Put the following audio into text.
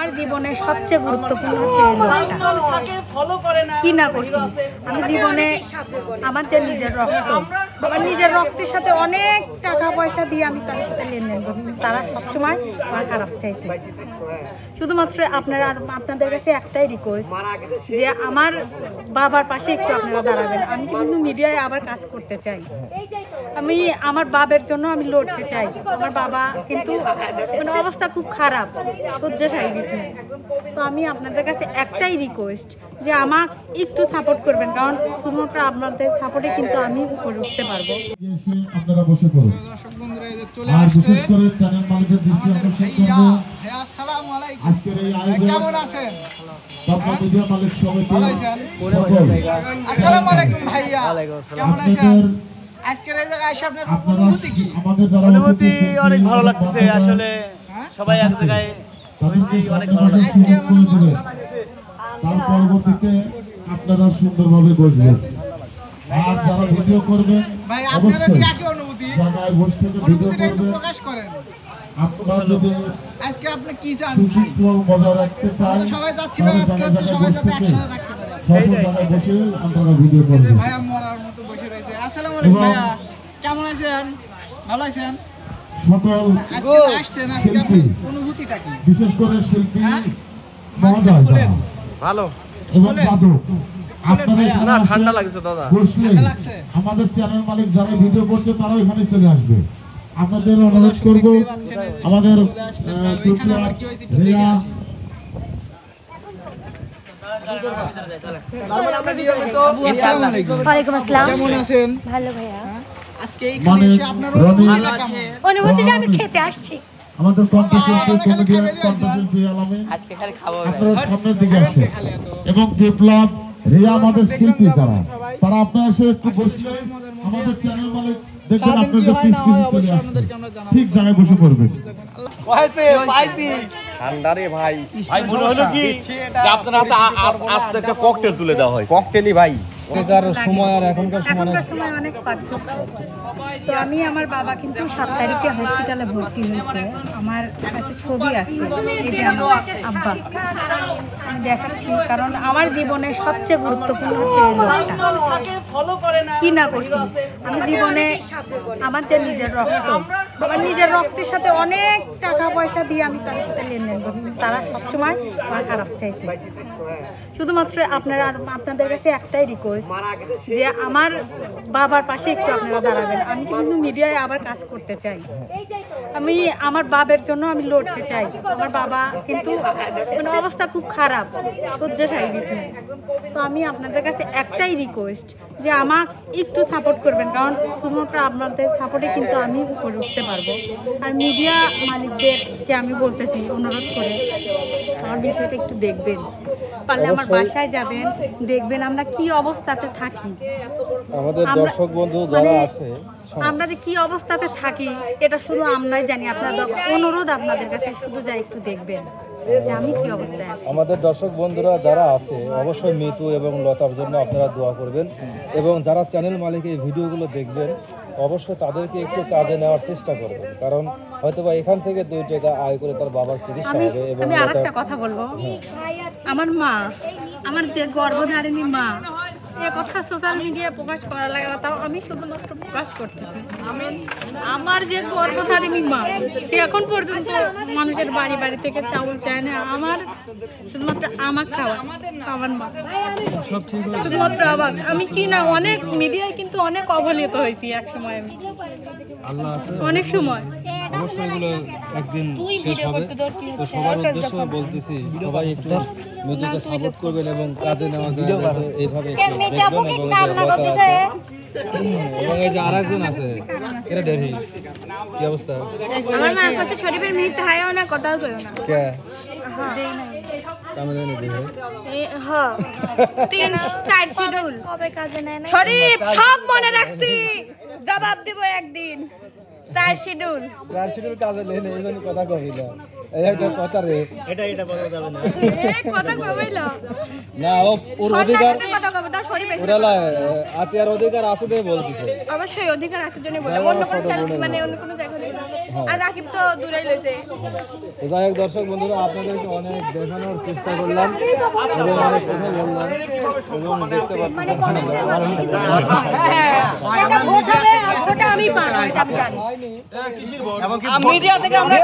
আমার জীবনে সবচেয়ে গুরুত্বপূর্ণ হচ্ছে এই লোকটা কি না করছি আমি জীবনে আমার যে নিজের রক্ত আমার নিজের রক্তের সাথে অনেক টাকা পয়সা দিয়ে আমি তাদের সাথে লেনদেন করি তারা সবসময় আমার খারাপ চাইতে শুধুমাত্র আপনাদের কাছে একটাই রিকোয়েস্ট যে আমার বাবার পাশে একটু আপনারা দাঁড়াবেন আমি কিন্তু মিডিয়ায় আবার কাজ করতে চাই আমি আমার বাবার জন্য আমি লড়তে চাই আমার বাবা কিন্তু মানে অবস্থা খুব খারাপ শয্যাশায়ী বিছানায় তো আমি আপনাদের কাছে একটাই রিকোয়েস্ট যে আমাকে একটু সাপোর্ট করবেন কারণ শুধুমাত্র আপনাদের সাপোর্টে কিন্তু আমি উপরে উঠতে পারবো আপনারা বসে পড়ুন আর বিশেষ করে চ্যানেল মালিকের দৃষ্টি আকর্ষণ করব আসসালামু আলাইকুম আজকের এই আয়োজন কেমন আছেন পাবনা মিডিয়া মালিক সমিতি আসসালামু আলাইকুম ভাইয়া ওয়ালাইকুম আসসালাম কেমন আছেন আজকের এই জায়গায় এসে আপনার অনুভূতি কি আমাদের দ্বারা অনুভূতি অনেক ভালো লাগতেছে আসলে সবাই এক জায়গায় হয়েছি অনেক ভালো লাগছে তার পরবর্তীতে আপনারা সুন্দরভাবে বসবেন আর যারা ভিডিও করবেন ভাই আপনারা অবশ্যই কি একই অনুভূতি জায়গায় বসে থেকে ভিডিও অনুভূতিটা একটু করবেন প্রকাশ করেন আপনারা যদি আজকে আপনি কি চান সুশৃঙ্খল বজায় রাখতে চান সবাই যাচ্ছি ভাই আজকে হচ্ছে সবাই যাতে একসাথে থাকতে পারে সব জায়গায় বসে আপনারা ভিডিও করবেন ভাইয়া মরার মতো বসে রয়েছে আসসালামু আলাইকুম ভাইয়া কেমন আছেন ভালো আছেন সকল আজকে আসছেন আজকে আপনার অনুভূতিটা কি বিশেষ করে শিল্পী মহোদয় যারা ভালো এবং বাদক আপনারা এখানে না আসে ঠান্ডা লাগছে দাদা বসলে লাগছে? আমাদের চ্যানেল মালিক যারা ভিডিও করছে তারাও এখানে চলে আসবে আপনাদের অনুরোধ করব আমাদের বিপ্লব রিয়া ওয়ালাইকুম আসসালাম কেমন আছেন ভালো ভাইয়া আজকে এইখানে এসে আপনার অনুভূতিটা কেমন অনুভূতিটা আমি খেতে আসছি আমাদের কণ্ঠশিল্পী কমেডিয়ান কণ্ঠশিল্পী আলামিন আজকে খালি খাবো আপনারা সামনের দিকে আসে এবং বিপ্লব রিয়া আমাদের শিল্পী যারা তারা আপনারা এসে একটু বসলে আমাদের চ্যানেল মালিক দেখবেন আপনাদের পিস পিস চলে আসছে ঠিক জায়গায় বসে পড়বেন পাইছি ঠান্ডা রে ভাই ভাই মনে হলো কি যে আপনার হাতে আস্তে একটা ককটেল তুলে দেওয়া হয় ককটেলই ভাই সময় আর এখনকার এখনকার সময় অনেক পার্থক্য তো আমি আমার বাবা কিন্তু 7 তারিখে হসপিটালে ভর্তি হয়েছে আমার কাছে ছবি আছে এই যে আমার আব্বা আমি দেখাচ্ছি কারণ আমার জীবনে সবচেয়ে গুরুত্বপূর্ণ হচ্ছে এই লোকটা কি না করছি আমি জীবনে আমার যে নিজের রক্ত আমার নিজের রক্তের সাথে অনেক টাকা পয়সা দিয়ে আমি তাদের সাথে লেনদেন করি তারা সবসময় আমার খারাপ চাইতে শুধুমাত্র আপনাদের কাছে একটাই রিকোয়েস্ট যে আমার বাবার পাশে একটু আপনারা দাঁড়াবেন আমি কিন্তু মিডিয়ায় আবার কাজ করতে চাই আমি আমার বাবার জন্য আমি লড়তে চাই আমার বাবা কিন্তু মানে অবস্থা খুব খারাপ শয্যাশায়ী বিছানায় তো আমি আপনাদের কাছে একটাই রিকোয়েস্ট যে আমাকে একটু সাপোর্ট করবেন কারণ শুধুমাত্র আপনাদের সাপোর্টে কিন্তু আমি উপরে উঠতে পারবো আর মিডিয়া মালিকদেরকে আমি বলতেছি অনুরোধ করে আমার বিষয়টা একটু দেখবেন পারলে আমার বাসায় যাবেন দেখবেন আমরা কি অবস্থাতে থাকি আমাদের দর্শক বন্ধু যারা আছে আমরা যে কি অবস্থাতে থাকি এটা শুধু আমরাই জানি আপনাদের অনুরোধ আপনাদের কাছে শুধু যা একটু দেখবেন যে আমি কি অবস্থায় আছি আমাদের দর্শক বন্ধুরা যারা আছে অবশ্যই মিতু এবং লতার জন্য আপনারা দোয়া করবেন এবং যারা চ্যানেল মালিক এই ভিডিওগুলো দেখবেন অবশ্যই তাদেরকে একটু কাজে নেওয়ার চেষ্টা করবেন কারণ হয়তোবা এখান থেকে 2 টাকা আয় করে তার বাবার চিকিৎসা হবে এবং আমি আরেকটা কথা বলবো আমার মা আমার যে গর্ভধারিণী মা এ কথা সোশ্যাল মিডিয়ায় প্রকাশ করা লাগে না তাও আমি শুধুমাত্র প্রকাশ করতেছি আমার যে গর্ভধারিণী মা সে এখন পর্যন্ত মানুষের বাড়ি বাড়ি থেকে চাউল চায় না আমার শুধুমাত্র আমার খাওয়া আমার মা শুধুমাত্র আমার আমি কি না অনেক মিডিয়ায় কিন্তু অনেক অবহেলিত হয়েছি এক সময় আমি আল্লাহ আছে অনেক সময় অবশ্যই এগুলো একদিন শেষ হবে তো সবার উদ্দেশ্যে বলতেছি সবাই একটু মিতুকে সাপোর্ট করবেন এবং কাজে নেওয়া যায় এইভাবে একটু দেখবেন এবং এই যে আরেকজন আছে এটা ডেরি কি অবস্থা আমার মা কাছে শরীফের মিহিত হায়ও না কথাও কইও না কে হ্যাঁ কামে জানি দিই হ্যাঁ 3-4 শিডিউল কবে কাজে নেয় না শরীফ সব মনে রাখছি জবাব দেব একদিন 4 শিডিউল কাজে নেই এই জন্য কথা কই না এই একটা কথা রে। এটা বলা যাবে না। কথা কইলো না ওর অধিকার কথা কবে দাও সরি বেশি ওরালা আতিয়ার অধিকার আছে দে বলতিছে। অবশ্যই অধিকার আছে জন্য বলে অন্য কোনো মানে অন্য কোনো জায়গায় আর রাকিব তো দূরেই লইছে। তো যাই হোক দর্শক বন্ধুরা আপনাদেরকে অনেক দেখানোর চেষ্টা করলাম এবং অনেক কথা বললাম এবং দেখতে পাচ্ছেন ওটা আমি পাবো, এটা আমি জানি। মিডিয়া থেকে আমরা